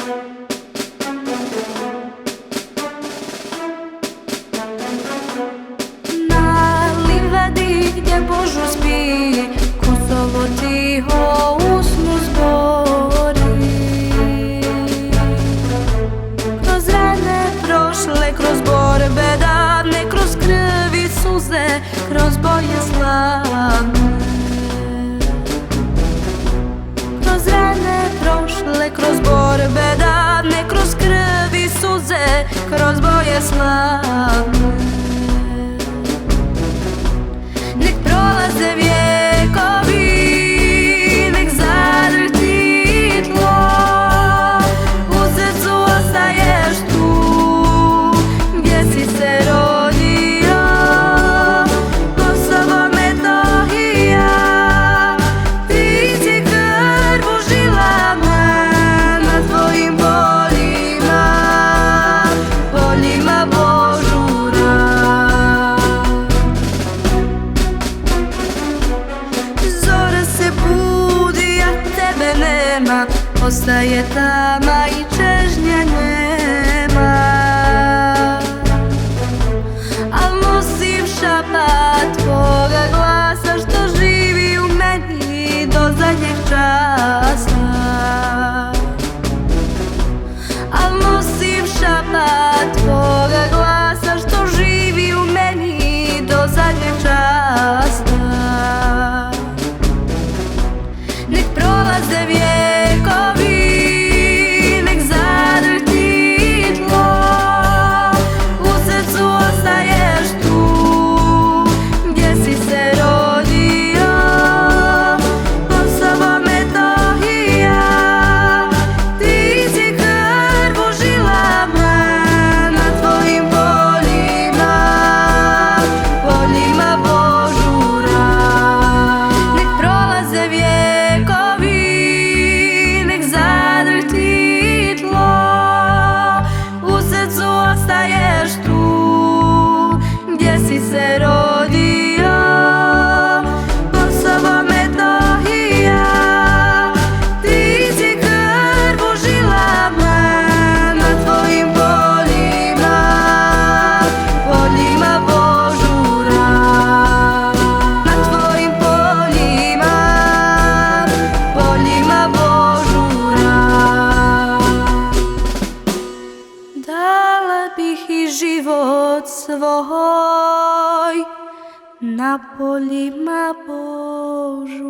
Na livadi gdje Božu spi, Kosovo tiho usnu zbori. Kroz rane prošle, kroz borbe davne, kroz krvi suze, kroz boje slavne. Kroz rane prošle, kroz borbe davne, kroz krvi suze, kroz boje slavne. Nek prolaze vjekovi, nek zadrhti tlo, u srcu ostaješ tu, gdje si se rodio. Kosovo, Metohija, ti si krv u žilama, na tvojim poljima, poljima božura. Zora se budi, a tebe nema, ostaje tama i čežnja nema. Al nosim šapat tvoga glasa, što živi u meni do zadnjeg časa. Al nosim šapat tvoga glasa, što živi u meni do zadnjeg časa. Nek prolaze vjekovi, nek zadrhti tlo, u srcu ostaješ tu, gdje si se rodio. Kosovo, Metohija, ti si krv u žilama, na tvojim poljima, poljima božura. Nek prolaze vjekovi, nek zadrhti tlo, u srcu ostaješ tu, gdje si se rodio. Kosovo, Metohija, ti si krv u žilama, na tvojim poljima, poljima božura. Na tvojim poljima, poljima božura. Dala bih i život svoj na poljima božura.